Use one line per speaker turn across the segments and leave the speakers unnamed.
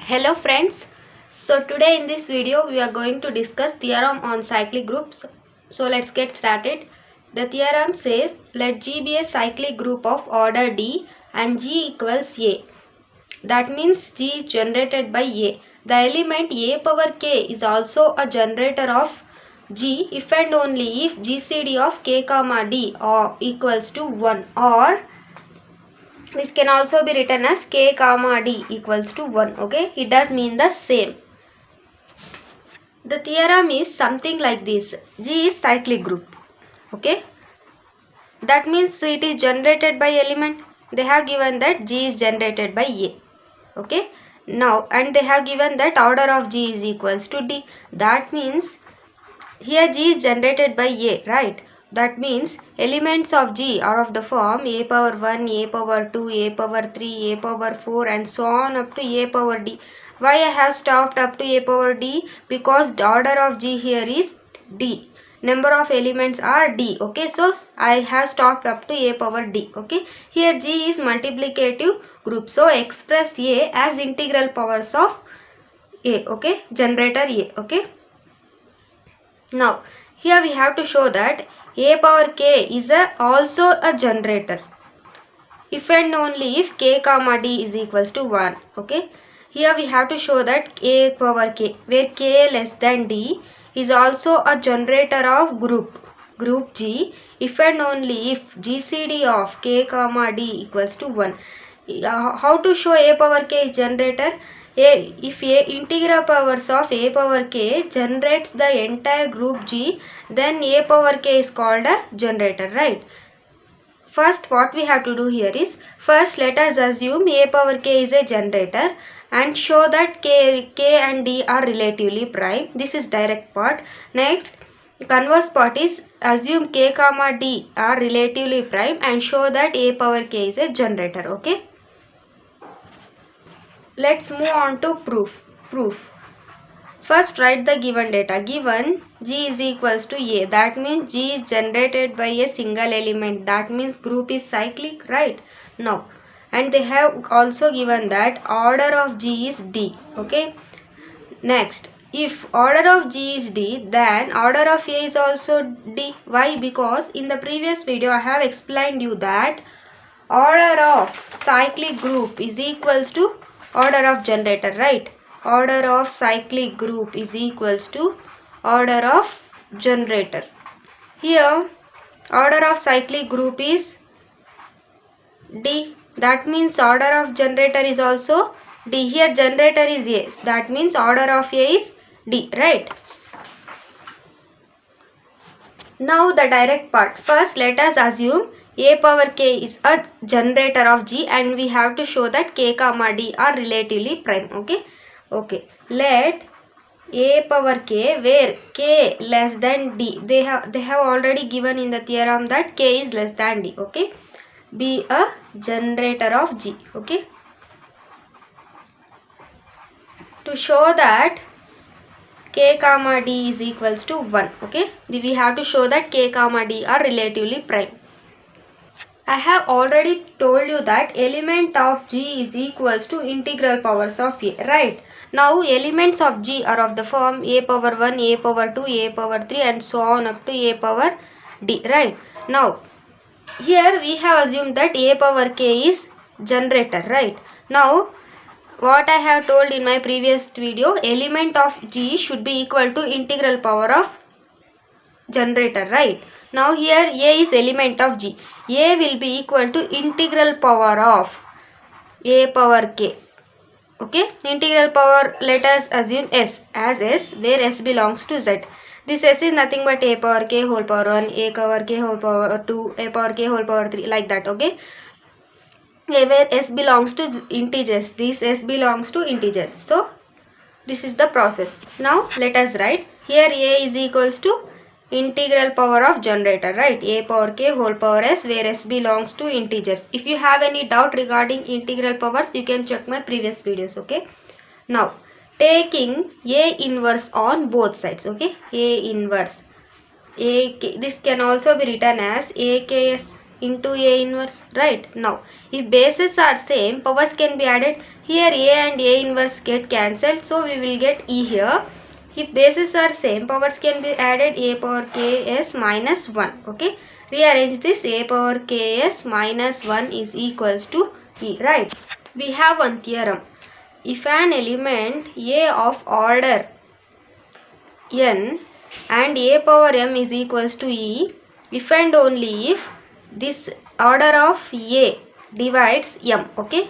Hello friends, so today in this video we are going to discuss theorem on cyclic groups. So let's get started. The theorem says let G be a cyclic group of order D and G equals A. That means G is generated by A. The element A power K is also a generator of G if and only if GCD of K comma D or equals to 1, or this can also be written as K comma D equals to 1. Okay, it does mean the same. The theorem is something like this. G is cyclic group. Okay, that means it is generated by element. They have given that G is generated by A. Okay, now and they have given that order of G is equals to D. That means here G is generated by A, right? That means elements of G are of the form A power 1, A power 2, A power 3, A power 4 and so on up to A power D. Why I have stopped up to A power D? Because the order of G here is D. Number of elements are D. Okay, so I have stopped up to A power D. Okay, here G is multiplicative group. So express A as integral powers of A. Okay, generator A. Okay. Now here we have to show that A power K is also a generator if and only if K comma D is equals to 1. Okay, here we have to show that A power K, where K less than D, is also a generator of group G if and only if GCD of K comma D equals to 1. How to show A power K is generator? If A integral powers of A power K generates the entire group G, then A power K is called a generator, right? First what we have to do here is, first let us assume A power K is a generator and show that K and D are relatively prime. This is direct part. Next, converse part is assume K comma D are relatively prime and show that A power K is a generator. Okay, let's move on to proof. First write the given data. Given G is equals to A, that means G is generated by a single element, that means group is cyclic, right? Now, and they have also given that order of G is D. Okay, next, if order of G is D, then order of A is also D. Why? Because in the previous video I have explained you that order of cyclic group is equals to order of generator, right? Order of cyclic group is equals to order of generator. Here order of cyclic group is D, that means order of generator is also D. Here generator is A, that means order of A is D, right? Now the direct part. First let us assume A power K is a generator of G and we have to show that K comma D are relatively prime. Okay, let A power K where K less than D, they have already given in the theorem that K is less than D. Okay, be a generator of G. Okay, to show that K comma D is equals to 1. Okay, we have to show that K comma D are relatively prime. I have already told you that element of G is equals to integral powers of A, right? Now elements of G are of the form A power 1, A power 2, A power 3 and so on up to A power D, right? Now here we have assumed that A power K is generator, right? Now what I have told in my previous video, element of G should be equal to integral power of generator, right? Now here A is element of G. A will be equal to integral power of A power K. Okay, integral power, let us assume S as S, where S belongs to Z. This S is nothing but A power K whole power 1, A power K whole power 2, A power K whole power 3, like that. Okay, where S belongs to integers, this S belongs to integers. So this is the process. Now let us write here A is equals to integral power of generator, right? A power K whole power S, where S belongs to integers. If you have any doubt regarding integral powers, you can check my previous videos. Okay, now taking A inverse on both sides. Okay, A inverse this can also be written as AKS into A inverse, right? Now, if bases are same, powers can be added. Here A and A inverse get cancelled, so we will get E here. If bases are same, powers can be added. A power ks minus 1, okay? Rearrange this. A power ks minus 1 is equals to E, right? We have one theorem. If an element A of order n and A power m is equals to E, if and only if this order of A divides m, okay?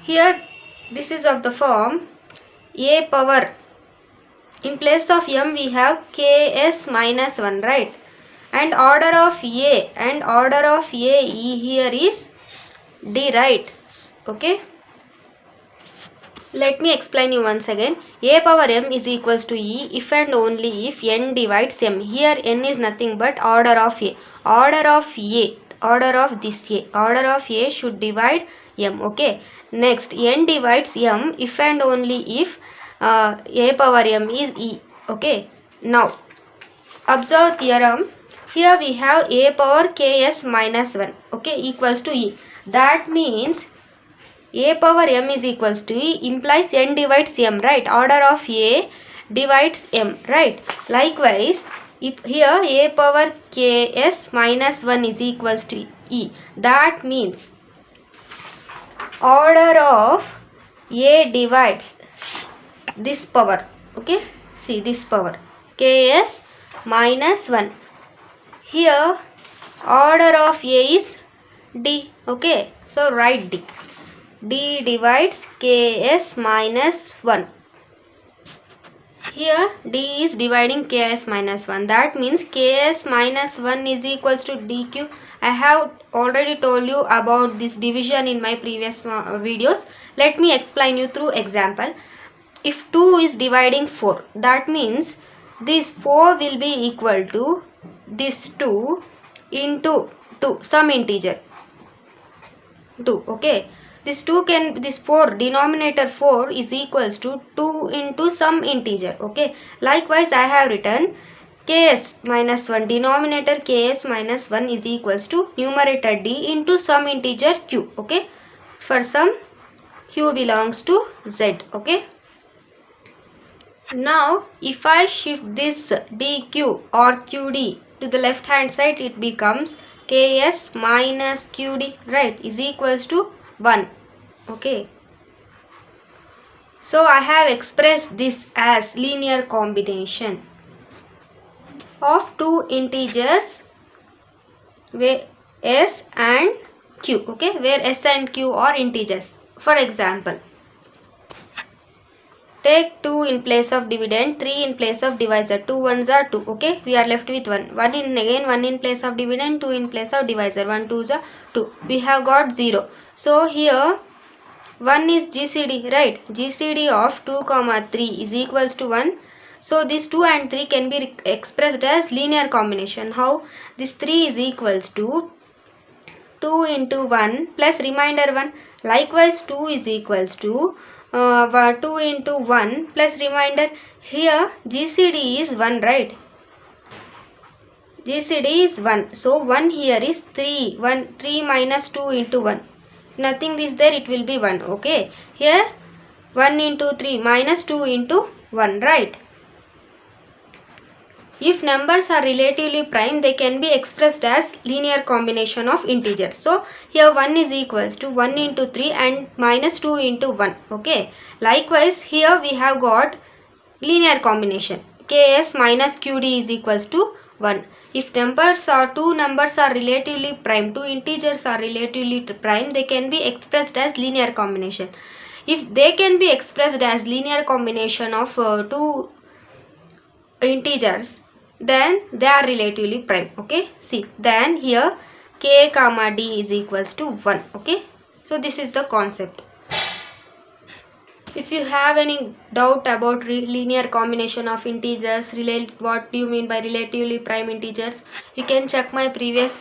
Here this is of the form A power, in place of m we have ks minus 1, right? And order of A and order of A here is D, right? Okay. Let me explain you once again. A power m is equals to E if and only if n divides m. Here n is nothing but order of A. Order of A, order of this A, order of A should divide m, okay? Next, n divides m if and only if A power m is E, okay? Now, observe theorem. Here we have A power ks minus 1, okay, equals to E. That means A power m is equals to E implies n divides m, right? Order of A divides m, right? Likewise, if here A power ks minus 1 is equals to E, that means order of A divides this power, okay? See this power ks minus 1. Here order of A is D, okay? So write D. D divides ks minus 1. Here D is dividing ks minus 1. That means ks minus 1 is equals to dq. I have already told you about this division in my previous videos. Let me explain you through example. If 2 is dividing 4, that means this 4 will be equal to this 2 into 2, some integer 2, okay? This 4 denominator 4 is equals to 2 into some integer, okay? Likewise, I have written ks minus 1, denominator ks minus 1 is equals to numerator d into some integer q, okay? For some q belongs to z, okay? Now, if I shift this dq or qd to the left hand side, it becomes ks minus qd, right, is equals to 1, okay? So I have expressed this as linear combination of two integers where s and q, okay, where s and q are integers. For example, take 2 in place of dividend, 3 in place of divisor. 2 ones are 2, okay? We are left with 1. 1 in place of dividend, 2 in place of divisor. 1 2s are 2. We have got 0. So here 1 is GCD, right? GCD of 2 comma 3 is equals to 1. So this 2 and 3 can be expressed as linear combination. How? This 3 is equals to 2 into 1 plus remainder 1. Likewise 2 is equals to 2 into 1 plus remainder. Here GCD is 1, right? GCD is 1. So 1 here is 3. 3 minus 2 into 1. Nothing is there, it will be 1, okay? Here 1 into 3 minus 2 into 1, right? If numbers are relatively prime, they can be expressed as linear combination of integers. So here 1 is equals to 1 into 3 and minus 2 into 1, okay? Likewise, here we have got linear combination. ks minus qd is equals to 1. If two numbers are relatively prime, two integers are relatively prime, they can be expressed as linear combination. If they can be expressed as linear combination of two integers, then they are relatively prime, okay? See, then here k comma d is equals to 1, okay? So this is the concept. If you have any doubt about linear combination of integers, what do you mean by relatively prime integers, you can check my previous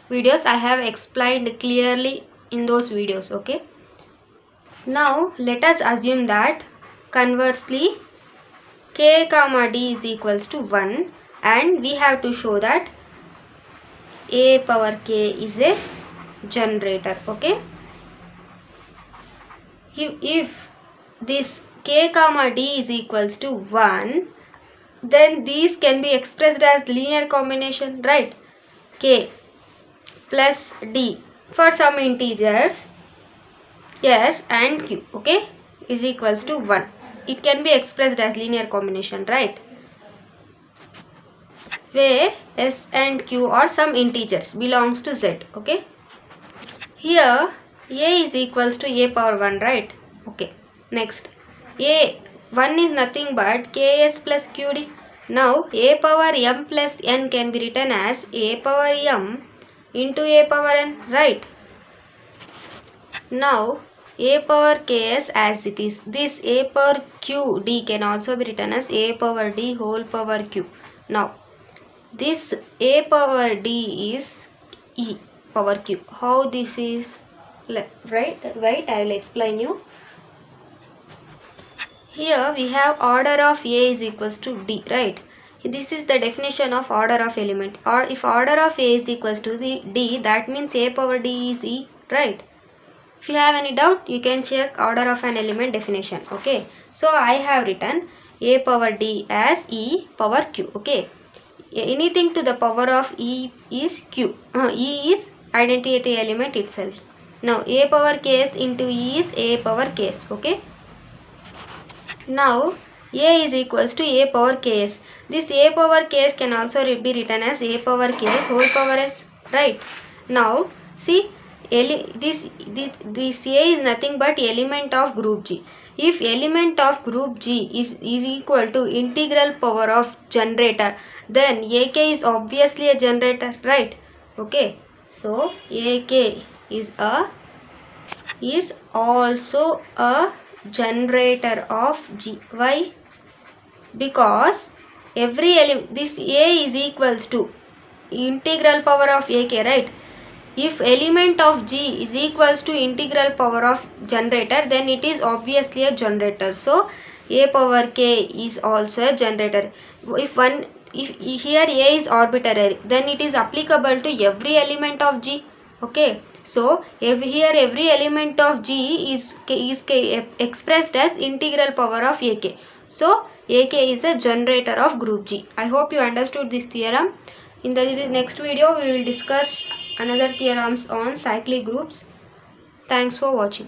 videos. I have explained clearly in those videos, okay? Now let us assume that conversely k comma d is equals to 1, and we have to show that a power k is a generator. Okay, if this k comma d is equals to 1, then these can be expressed as linear combination, right? K plus d for some integers s and q, okay, is equals to 1. It can be expressed as linear combination, right? Where s and q are some integers belongs to z. Okay, here a is equals to a power 1, right? Okay, next a 1 is nothing but ks plus qd. Now a power m plus n can be written as a power m into a power n, right? Now a power ks as it is. This a power q d can also be written as a power d whole power q. Now this a power d is e power q. How this is? Right, I will explain you. Here we have order of a is equals to d, right? This is the definition of order of element. Or if order of a is equals to the d, that means a power d is e, right? If you have any doubt, you can check order of an element definition. Okay, so I have written a power d as e power q. Okay, anything to the power of e is q. E is identity element itself. Now a power ks into e is a power ks. Okay, now a is equals to a power ks. This a power ks can also be written as a power k whole power s, right? Now see, this a is nothing but element of group G. If element of group G is equal to integral power of generator, then AK is obviously a generator, right? Okay, so AK is also a generator of G. Why? Because every element, this A is equals to integral power of AK, right? If element of G is equals to integral power of generator, then it is obviously a generator. So a power k is also a generator. If here a is arbitrary, then it is applicable to every element of G. Okay, so here every element of G is expressed as integral power of AK. So AK is a generator of group G. I hope you understood this theorem. In the next video, we will discuss another theorems on cyclic groups. Thanks for watching.